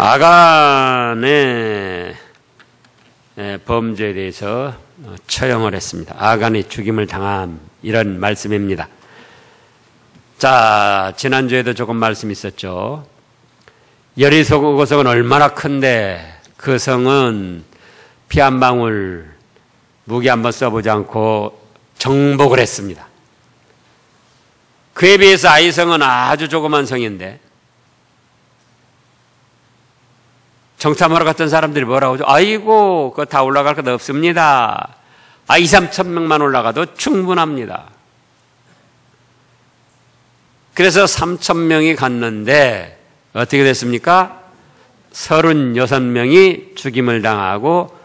아간의 범죄에 대해서 처형을 했습니다. 아간이 죽임을 당한 이런 말씀입니다. 자, 지난주에도 조금 말씀 있었죠. 여리고 성은 얼마나 큰데 그 성은 피 한 방울 무기 한번 써보지 않고 정복을 했습니다. 그에 비해서 아이성은 아주 조그만 성인데 정탐하러 갔던 사람들이 뭐라고 하죠? 아이고, 그거 다 올라갈 것 없습니다. 2, 3천 명만 올라가도 충분합니다. 그래서 3천 명이 갔는데 어떻게 됐습니까? 36명이 죽임을 당하고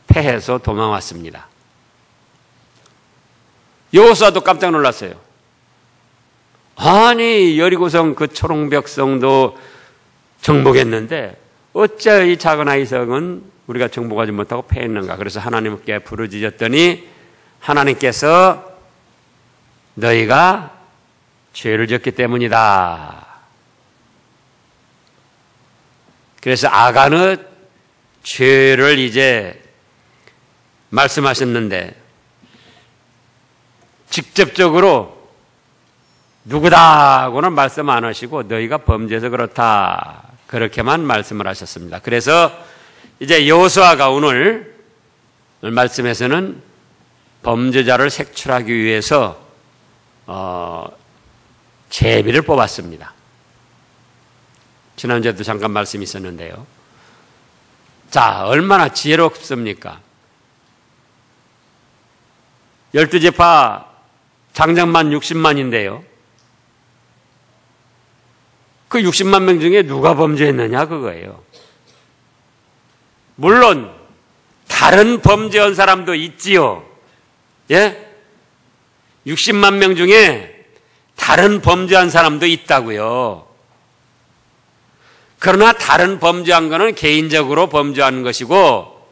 패해서 도망왔습니다. 여호수아도 깜짝 놀랐어요. 아니, 여리고성 그 초롱벽성도 정복했는데 어째 이 작은 아이성은 우리가 정복하지 못하고 패했는가? 그래서 하나님께 부르짖었더니 하나님께서 너희가 죄를 지었기 때문이다. 그래서 아간의 죄를 이제 말씀하셨는데 직접적으로 누구다고는 말씀 안 하시고 너희가 범죄해서 그렇다. 그렇게만 말씀을 하셨습니다. 그래서 이제 여호수아가 오늘 말씀에서는 범죄자를 색출하기 위해서 제비를 뽑았습니다. 지난주에도 잠깐 말씀이 있었는데요. 자, 얼마나 지혜롭습니까? 12지파 장정만 60만인데요. 그 60만 명 중에 누가 범죄했느냐 그거예요. 물론 다른 범죄한 사람도 있지요. 예? 60만 명 중에 다른 범죄한 사람도 있다고요. 그러나 다른 범죄한 거는 개인적으로 범죄한 것이고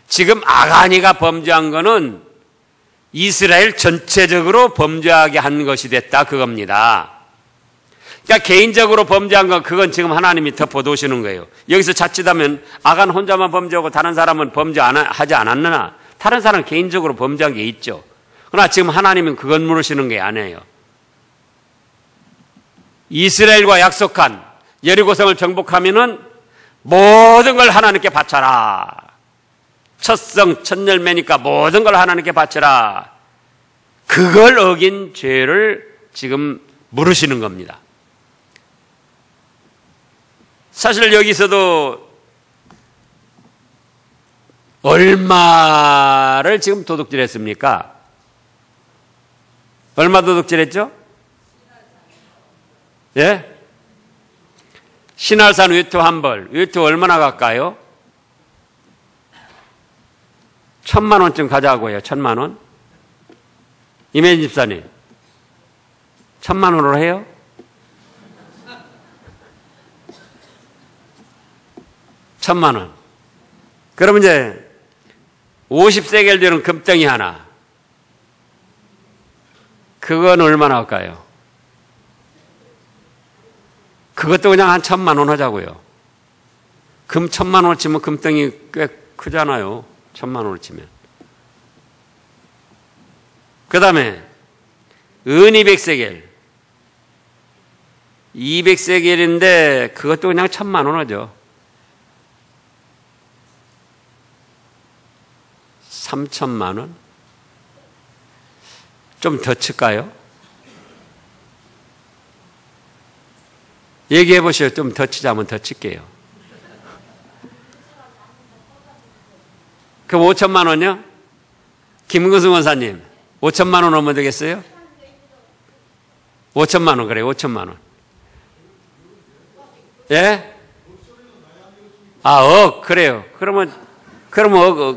지금 아간이가 범죄한 거는 이스라엘 전체적으로 범죄하게 한 것이 됐다 그겁니다. 그러니까 개인적으로 범죄한 건 그건 지금 하나님이 덮어두시는 거예요. 여기서 자칫하면 아간 혼자만 범죄하고 다른 사람은 범죄하지 않았느냐? 다른 사람은 개인적으로 범죄한 게 있죠. 그러나 지금 하나님은 그건 물으시는 게 아니에요. 이스라엘과 약속한 여리고성을 정복하면은 모든 걸 하나님께 바쳐라. 첫성, 첫 열매니까 모든 걸 하나님께 바쳐라. 그걸 어긴 죄를 지금 물으시는 겁니다. 사실 여기서도 얼마를 지금 도둑질했습니까? 얼마 도둑질했죠? 예? 신할산 외투 한 벌. 외투 얼마나 갈까요? 1,000만 원쯤 가자고요. 1,000만 원. 이매진 집사님 1,000만 원으로 해요? 천만 원. 그러면 이제 50세겔 되는 금덩이 하나. 그건 얼마나 할까요? 그것도 그냥 한 1,000만 원 하자고요. 금 1,000만 원 치면 금덩이 꽤 크잖아요. 1,000만 원을 치면. 그 다음에 은 200세겔. 200세겔인데 그것도 그냥 1,000만 원 하죠. 3,000만 원? 좀 더 칠까요? 얘기해 보시죠. 좀 더 치자면 더 칠게요. 그럼 5,000만 원요? 김근승 원사님 5,000만 원 오면 되겠어요? 5,000만 원 그래요. 5,000만 원. 예? 그래요. 그러면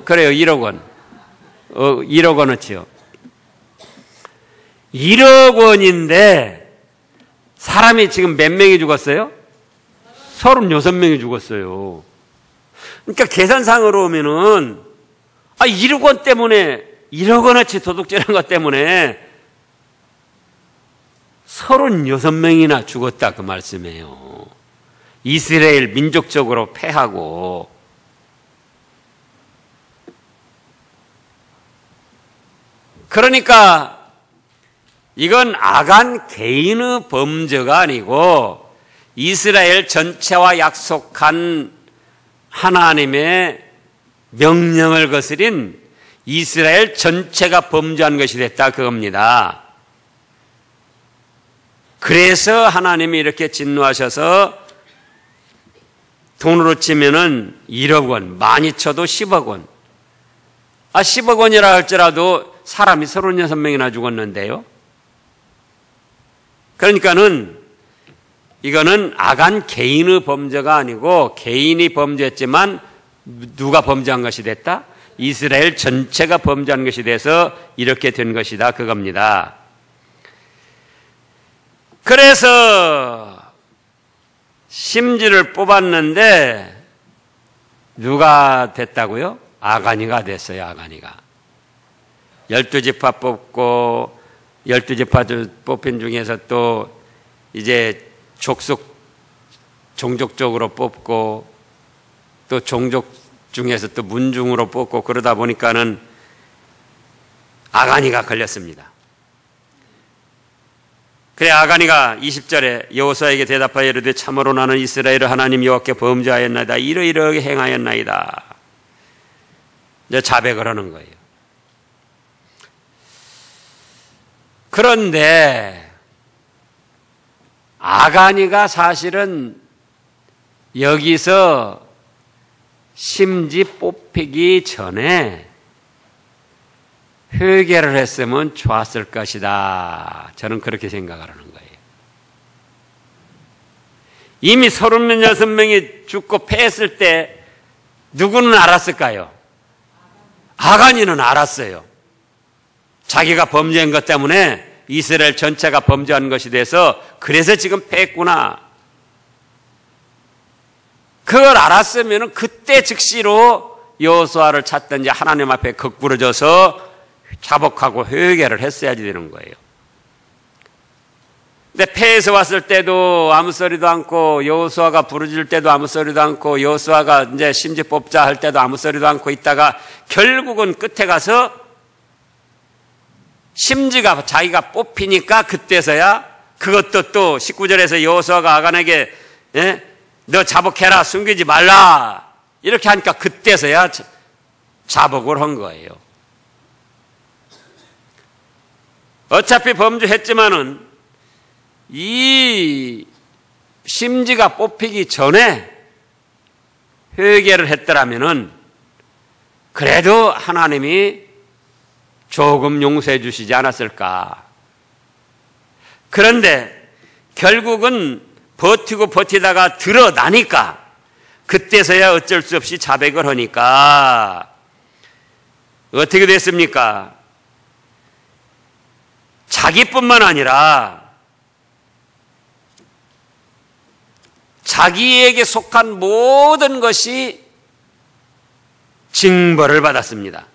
그래요. 1억 원. 1억 원어치요. 1억 원인데 사람이 지금 몇 명이 죽었어요? 36명이 죽었어요. 그러니까 계산상으로 오면은 1억 원 때문에 1억 원어치 도둑질한 것 때문에 36명이나 죽었다 그 말씀이에요. 이스라엘 민족적으로 패하고 그러니까 이건 아간 개인의 범죄가 아니고 이스라엘 전체와 약속한 하나님의 명령을 거스린 이스라엘 전체가 범죄한 것이 됐다 그겁니다. 그래서 하나님이 이렇게 진노하셔서 돈으로 치면은 1억 원, 많이 쳐도 10억 원. 10억 원이라 할지라도 사람이 36명이나 죽었는데요. 그러니까는 이거는 아간 개인의 범죄가 아니고 개인이 범죄했지만 누가 범죄한 것이 됐다? 이스라엘 전체가 범죄한 것이 돼서 이렇게 된 것이다 그겁니다. 그래서 심지를 뽑았는데 누가 됐다고요? 아가니가 됐어요. 아가니가 12지파 뽑고 12지파 뽑힌 중에서 또 이제 종족적으로 뽑고 또 종족 중에서 또 문중으로 뽑고 그러다 보니까는 아가니가 걸렸습니다. 그래 아가니가 20절에 여호수아에게 대답하여 이르되 참으로 나는 이스라엘의 하나님 여호와께 범죄하였나이다. 이러이러하게 행하였나이다. 이제 자백을 하는 거예요. 그런데 아가니가 사실은 여기서 심지 뽑히기 전에 회개를 했으면 좋았을 것이다. 저는 그렇게 생각을 하는 거예요. 이미 36명이 죽고 패했을 때 누구는 알았을까요? 아가니는 알았어요. 자기가 범죄한 것 때문에 이스라엘 전체가 범죄한 것이 돼서 그래서 지금 패했구나. 그걸 알았으면 그때 즉시로 여호수아를 찾든지 하나님 앞에 거꾸러져서 자복하고 회개를 했어야지 되는 거예요. 근데 패에서 왔을 때도 아무 소리도 않고 여호수아가 부르짖을 때도 아무 소리도 않고 여호수아가 이제 심지 뽑자 할 때도 아무 소리도 않고 있다가 결국은 끝에 가서 심지가 자기가 뽑히니까 그때서야 그것도 또 19절에서 여호수아가 아간에게 너 자복해라 숨기지 말라 이렇게 하니까 그때서야 자복을 한 거예요. 어차피 범죄했지만은 이 심지가 뽑히기 전에 회개를 했더라면은 그래도 하나님이 조금 용서해 주시지 않았을까. 그런데 결국은 버티고 버티다가 드러나니까 그때서야 어쩔 수 없이 자백을 하니까 어떻게 됐습니까? 자기뿐만 아니라 자기에게 속한 모든 것이 징벌을 받았습니다.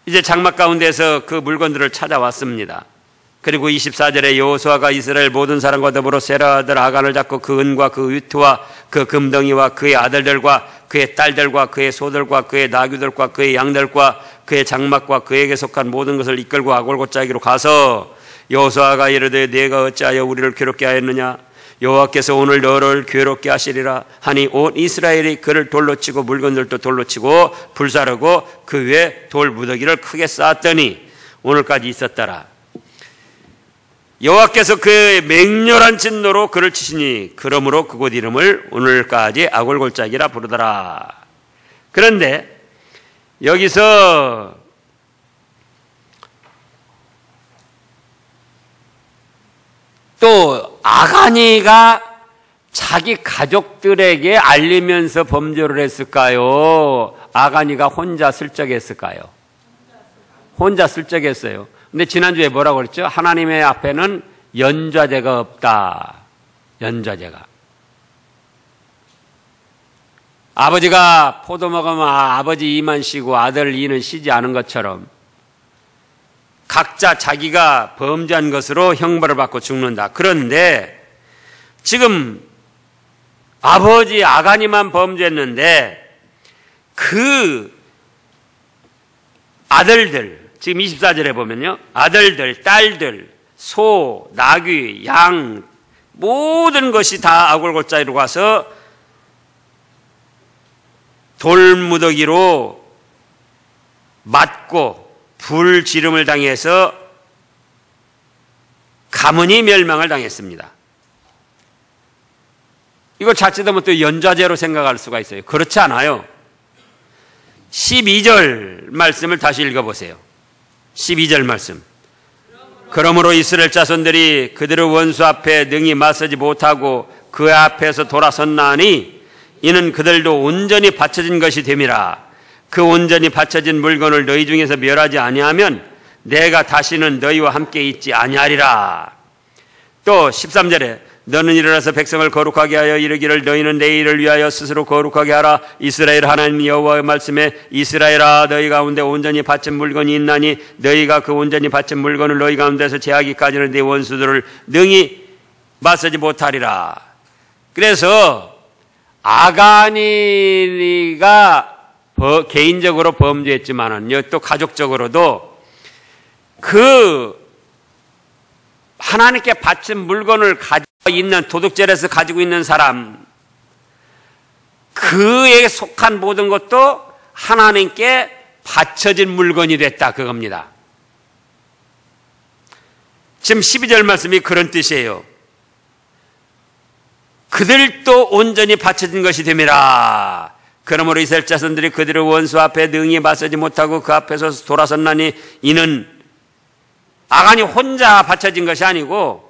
이제 장막 가운데서 그 물건들을 찾아왔습니다. 그리고 24절에 여호수아가 이스라엘 모든 사람과 더불어 세라 아들 아간을 잡고 그 은과 그 위트와 그 금덩이와 그의 아들들과 그의 딸들과 그의 소들과 그의 나귀들과 그의 양들과 그의 장막과 그에게 속한 모든 것을 이끌고 아골고짜기로 가서 여호수아가 이르되 네가 어찌하여 우리를 괴롭게 하였느냐 여호와께서 오늘 너를 괴롭게 하시리라 하니 온 이스라엘이 그를 돌로 치고 물건들도 돌로 치고 불사르고 그 위에 돌 무더기를 크게 쌓았더니 오늘까지 있었더라. 여호와께서 그의 맹렬한 진노로 그를 치시니 그러므로 그곳 이름을 오늘까지 아골골짜기라 부르더라. 그런데 여기서 또 아가니가 자기 가족들에게 알리면서 범죄를 했을까요? 아가니가 혼자 슬쩍 했을까요? 혼자 슬쩍 했어요. 근데 지난주에 뭐라고 그랬죠? 하나님의 앞에는 연좌제가 없다. 연좌제가. 아버지가 포도 먹으면 아버지 이만 쉬고 아들 이는 쉬지 않은 것처럼 각자 자기가 범죄한 것으로 형벌을 받고 죽는다. 그런데 지금 아버지 아가니만 범죄했는데 그 아들들, 지금 24절에 보면요, 아들들, 딸들, 소, 나귀, 양, 모든 것이 다 아골골짜기로 가서 돌무더기로 맞고 불지름을 당해서 가문이 멸망을 당했습니다. 이걸 자칫하면 또 연좌제로 생각할 수가 있어요. 그렇지 않아요. 12절 말씀을 다시 읽어보세요. 12절 말씀. 그러므로 이스라엘 자손들이 그들의 원수 앞에 능히 맞서지 못하고 그 앞에서 돌아섰나니 이는 그들도 온전히 바쳐진 것이 됨이라. 그 온전히 바쳐진 물건을 너희 중에서 멸하지 아니하면 내가 다시는 너희와 함께 있지 아니하리라. 또 13절에 너는 일어나서 백성을 거룩하게 하여 이르기를 너희는 내 일을 위하여 스스로 거룩하게 하라. 이스라엘 하나님 여호와의 말씀에 이스라엘아 너희 가운데 온전히 바친 물건이 있나니 너희가 그 온전히 바친 물건을 너희 가운데서 제하기까지는 네 원수들을 능히 맞서지 못하리라. 그래서 아가니가 개인적으로 범죄했지만은요, 또 가족적으로도 그 하나님께 바친 물건을 가지고 있는, 도둑질해서 가지고 있는 사람, 그에 속한 모든 것도 하나님께 바쳐진 물건이 됐다, 그겁니다. 지금 12절 말씀이 그런 뜻이에요. 그들도 온전히 바쳐진 것이 됨이라. 그러므로 이스라엘 자손들이 그들의 원수 앞에 능히 맞서지 못하고 그 앞에서 돌아섰나니 이는 아간이 혼자 바쳐진 것이 아니고,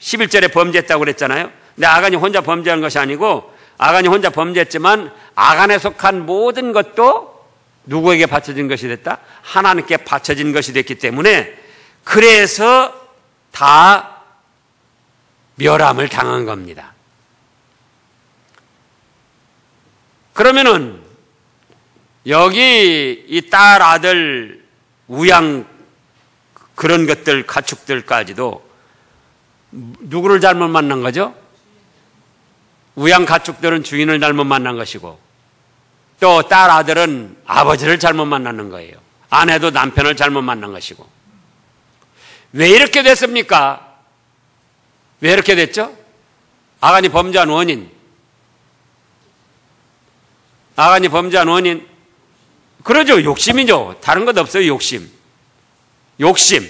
11절에 범죄했다고 그랬잖아요. 근데 아간이 혼자 범죄한 것이 아니고, 아간이 혼자 범죄했지만 아간에 속한 모든 것도 누구에게 바쳐진 것이 됐다? 하나님께 바쳐진 것이 됐기 때문에, 그래서 다 멸함을 당한 겁니다. 그러면은 여기 이 딸, 아들, 우양 그런 것들, 가축들까지도 누구를 잘못 만난 거죠? 우양 가축들은 주인을 잘못 만난 것이고, 또 딸, 아들은 아버지를 잘못 만나는 거예요. 아내도 남편을 잘못 만난 것이고. 왜 이렇게 됐습니까? 왜 이렇게 됐죠? 아간이 범죄한 원인. 아간이 범죄한 원인. 그러죠. 욕심이죠. 다른 것 없어요. 욕심. 욕심.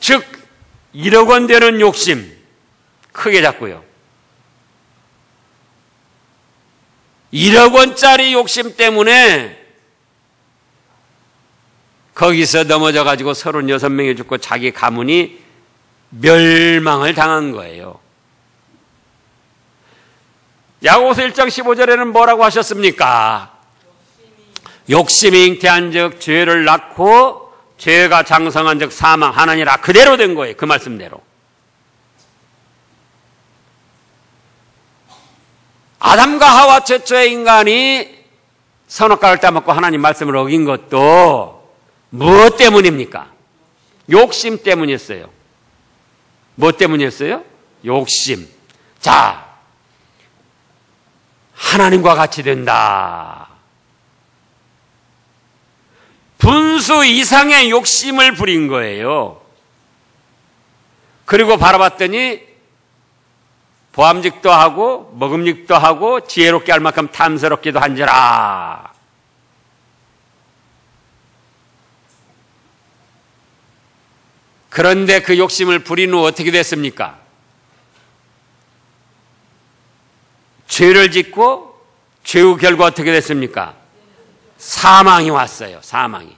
즉 1억 원 되는 욕심 크게 잡고요. 1억 원짜리 욕심 때문에 거기서 넘어져 가지고 36명이 죽고 자기 가문이 멸망을 당한 거예요. 야고보서 1장 15절에는 뭐라고 하셨습니까? 욕심이 잉태한 즉 죄를 낳고 죄가 장성한 즉 사망하느니라. 그대로 된 거예요. 그 말씀대로. 아담과 하와 최초의 인간이 선악과를 따먹고 하나님 말씀을 어긴 것도 무엇 때문입니까? 욕심 때문이었어요. 뭐 때문이었어요? 욕심. 자, 하나님과 같이 된다. 분수 이상의 욕심을 부린 거예요. 그리고 바라봤더니 보암직도 하고 먹음직도 하고 지혜롭게 할 만큼 탐스럽기도 한지라. 그런데 그 욕심을 부린 후 어떻게 됐습니까? 죄를 짓고 죄 후 결과 어떻게 됐습니까? 사망이 왔어요. 사망이.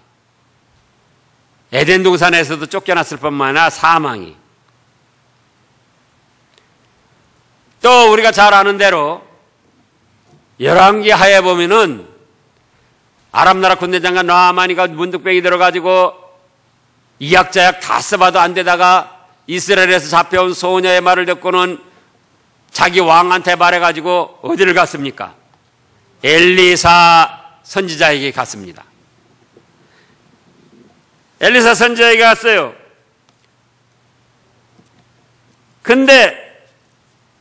에덴 동산에서도 쫓겨났을 뿐만 아니라 사망이. 또 우리가 잘 아는 대로 열왕기 하에 보면은 아람 나라 군대장관 나아마니가 문득병이 들어가지고 이약자약 다 써봐도 안 되다가 이스라엘에서 잡혀온 소녀의 말을 듣고는 자기 왕한테 말해가지고 어디를 갔습니까? 엘리사 선지자에게 갔습니다. 엘리사 선지자에게 갔어요. 근데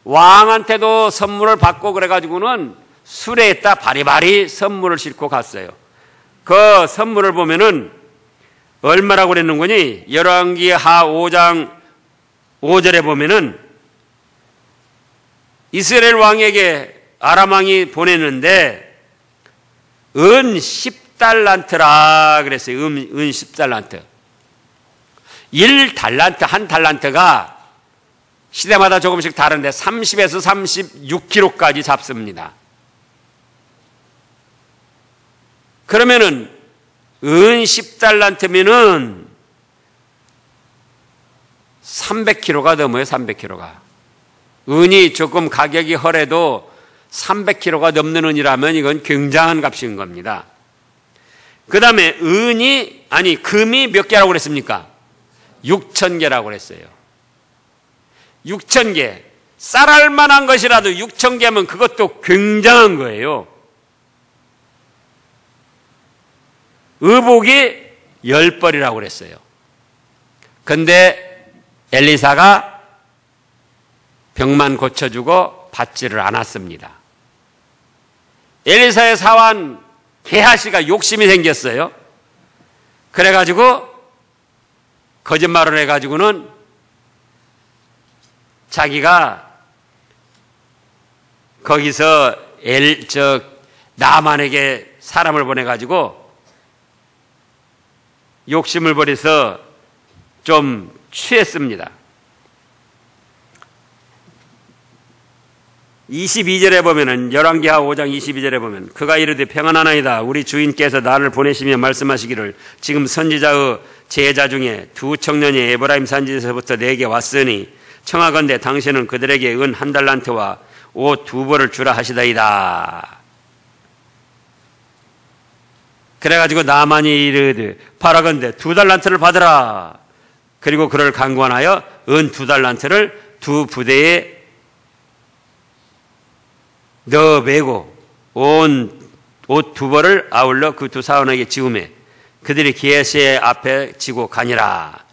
왕한테도 선물을 받고 그래가지고는 수레에다 바리바리 선물을 싣고 갔어요. 그 선물을 보면은 얼마라고 그랬는 거니? 열왕기하 5장 5절에 보면은 이스라엘 왕에게 아람 왕이 보냈는데 은 10달란트라 그랬어요. 은 10달란트. 1달란트, 한 달란트가 시대마다 조금씩 다른데 30에서 36kg까지 잡습니다. 그러면은 은 10달란트면은 300kg가 넘어요. 300kg가. 은이 조금 가격이 허래도 300kg가 넘는 은이라면 이건 굉장한 값인 겁니다. 그 다음에 금이 몇 개라고 그랬습니까? 6,000개라고 그랬어요. 6,000개. 쌀알 만한 것이라도 6,000개면 그것도 굉장한 거예요. 의복이 10벌이라고 그랬어요. 근데 엘리사가 병만 고쳐주고 받지를 않았습니다. 엘리사의 사환 게하시가 욕심이 생겼어요. 그래가지고 거짓말을 해가지고는 자기가 거기서 나만에게 사람을 보내가지고 욕심을 버려서 좀 취했습니다. 22절에 보면은 열왕기하 5장 22절에 보면 그가 이르되 평안하나이다. 우리 주인께서 나를 보내시며 말씀하시기를 지금 선지자의 제자 중에 두 청년이 에브라임 산지에서부터 내게 왔으니 청하건대 당신은 그들에게 은 1달란트와 옷 2벌을 주라 하시다이다. 그래가지고 나만이 이르되 바라건대 2달란트를 받으라. 그리고 그를 강권하여 은 2달란트를 두 부대에 넣어 매고 온 옷 2벌을 아울러 그 두 사원에게 지우매 그들이 기에세 앞에 지고 가니라.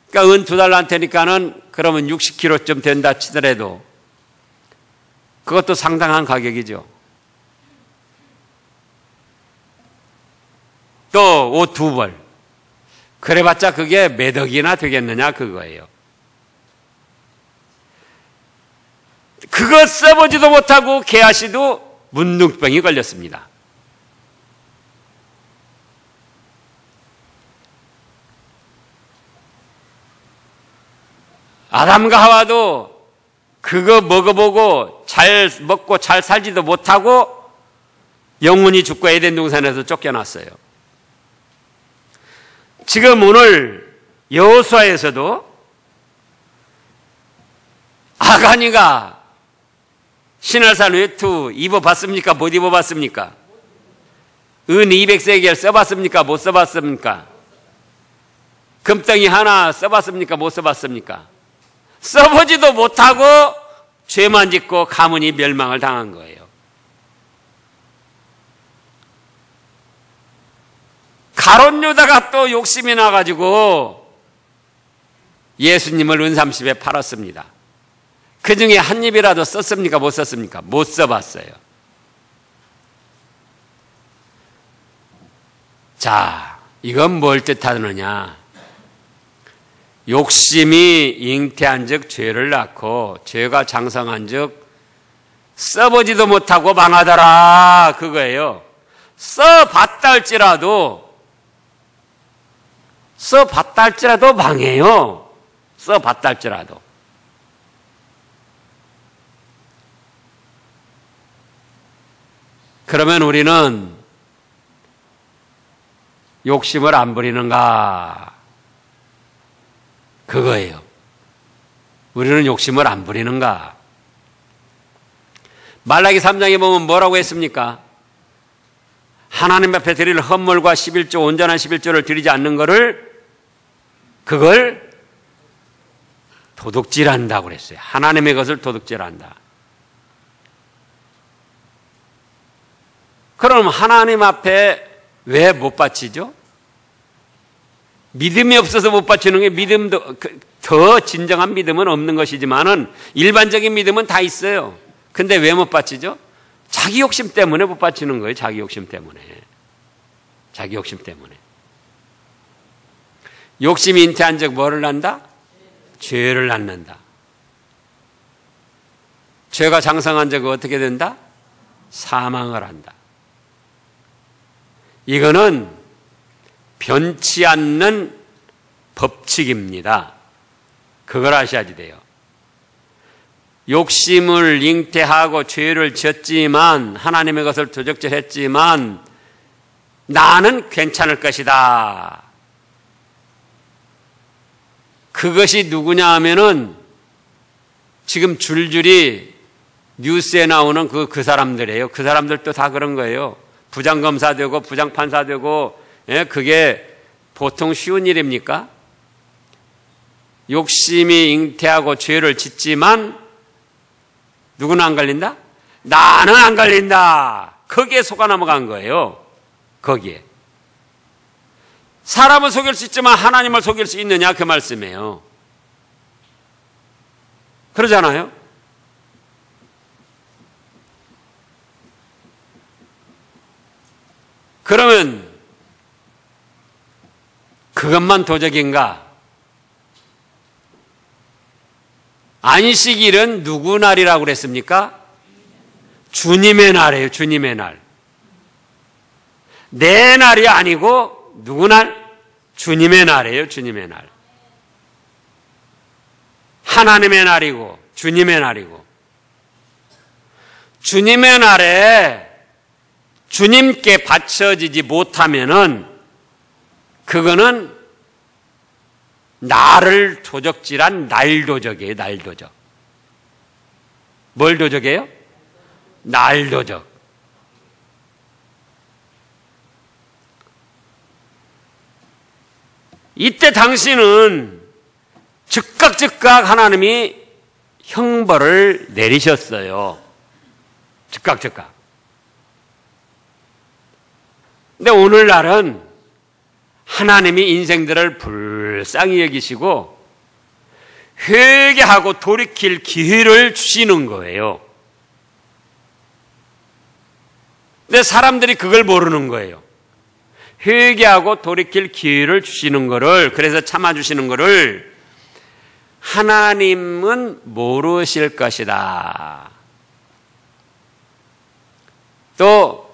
그러니까 은 2달란트니까는 그러면 60kg쯤 된다 치더라도 그것도 상당한 가격이죠. 또 옷 2벌. 그래봤자 그게 몇 억이나 되겠느냐 그거예요. 그거 써보지도 못하고 게하시도 문둥병이 걸렸습니다. 아담과 하와도 그거 먹어보고 잘 먹고 잘 살지도 못하고 영원히 죽고 에덴 동산에서 쫓겨났어요. 지금 오늘 여호수아에서도 아간이가 신할산 외투 입어봤습니까? 못 입어봤습니까? 은 200세겔 써봤습니까? 못 써봤습니까? 금덩이 하나 써봤습니까? 못 써봤습니까? 써보지도 못하고 죄만 짓고 가문이 멸망을 당한 거예요. 가롯 유다가 또 욕심이 나가지고 예수님을 은30에 팔았습니다. 그 중에 한 입이라도 썼습니까? 못 썼습니까? 못 써봤어요. 자, 이건 뭘 뜻하느냐? 욕심이 잉태한 즉 죄를 낳고 죄가 장성한 즉 써보지도 못하고 망하더라 그거예요. 써봤다 할지라도 망해요. 써봤다 할지라도. 그러면 우리는 욕심을 안 부리는가? 그거예요. 우리는 욕심을 안 부리는가? 말라기 3장에 보면 뭐라고 했습니까? 하나님 앞에 드릴 헌물과 11조 온전한 11조를 드리지 않는 그걸 도둑질한다고 그랬어요. 하나님의 것을 도둑질한다. 그럼 하나님 앞에 왜 못 바치죠? 믿음이 없어서 못 바치는 게 더 진정한 믿음은 없는 것이지만은 일반적인 믿음은 다 있어요. 근데 왜 못 바치죠? 자기 욕심 때문에 못 바치는 거예요. 자기 욕심 때문에. 자기 욕심 때문에. 욕심이 잉태한 적 뭐를 낳는다? 죄를 낳는다. 죄가 장성한 적 어떻게 된다? 사망을 한다. 이거는 변치 않는 법칙입니다. 그걸 아셔야지 돼요. 욕심을 잉태하고 죄를 지었지만 하나님의 것을 도적질했지만 나는 괜찮을 것이다. 그것이 누구냐 하면은 지금 줄줄이 뉴스에 나오는 그 사람들이에요. 그 사람들도 다 그런 거예요. 부장검사 되고 부장판사 되고, 예, 그게 보통 쉬운 일입니까? 욕심이 잉태하고 죄를 짓지만 누구는 안 걸린다? 나는 안 걸린다. 거기에 속아 넘어간 거예요. 거기에. 사람을 속일 수 있지만 하나님을 속일 수 있느냐 그 말씀이에요. 그러잖아요. 그러면 그것만 도적인가? 안식일은 누구 날이라고 그랬습니까? 주님의 날이에요. 주님의 날. 내 날이 아니고 누구 날? 주님의 날이에요. 주님의 날. 하나님의 날이고 주님의 날이고, 주님의 날에 주님께 바쳐지지 못하면은 그거는 나를 도적질한 날도적이에요. 날도적. 뭘 도적이에요? 날도적. 이때 당신은 즉각 하나님이 형벌을 내리셨어요. 즉각. 근데 오늘날은 하나님이 인생들을 불쌍히 여기시고 회개하고 돌이킬 기회를 주시는 거예요. 근데 사람들이 그걸 모르는 거예요. 회개하고 돌이킬 기회를 주시는 거를, 그래서 참아주시는 거를 하나님은 모르실 것이다. 또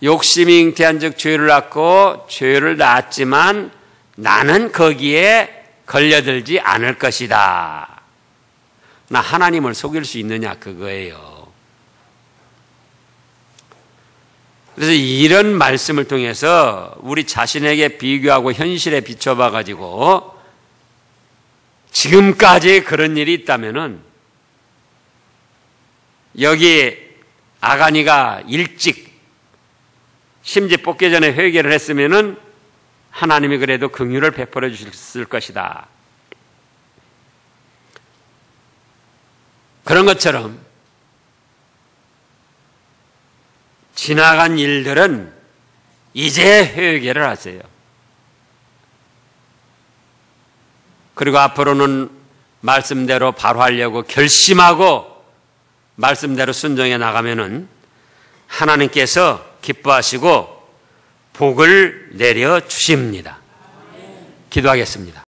욕심이 잉태한 즉 죄를 낳고 죄를 낳았지만 나는 거기에 걸려들지 않을 것이다. 나 하나님을 속일 수 있느냐 그거예요. 그래서 이런 말씀을 통해서 우리 자신에게 비교하고 현실에 비춰봐 가지고 지금까지 그런 일이 있다면은 여기 아가니가 일찍 심지 뽑기 전에 회개를 했으면은 하나님이 그래도 긍휼을 베풀어 주셨을 것이다. 그런 것처럼 지나간 일들은 이제 회개를 하세요. 그리고 앞으로는 말씀대로 바로 하려고 결심하고 말씀대로 순종해 나가면은 하나님께서 기뻐하시고 복을 내려 주십니다. 기도하겠습니다.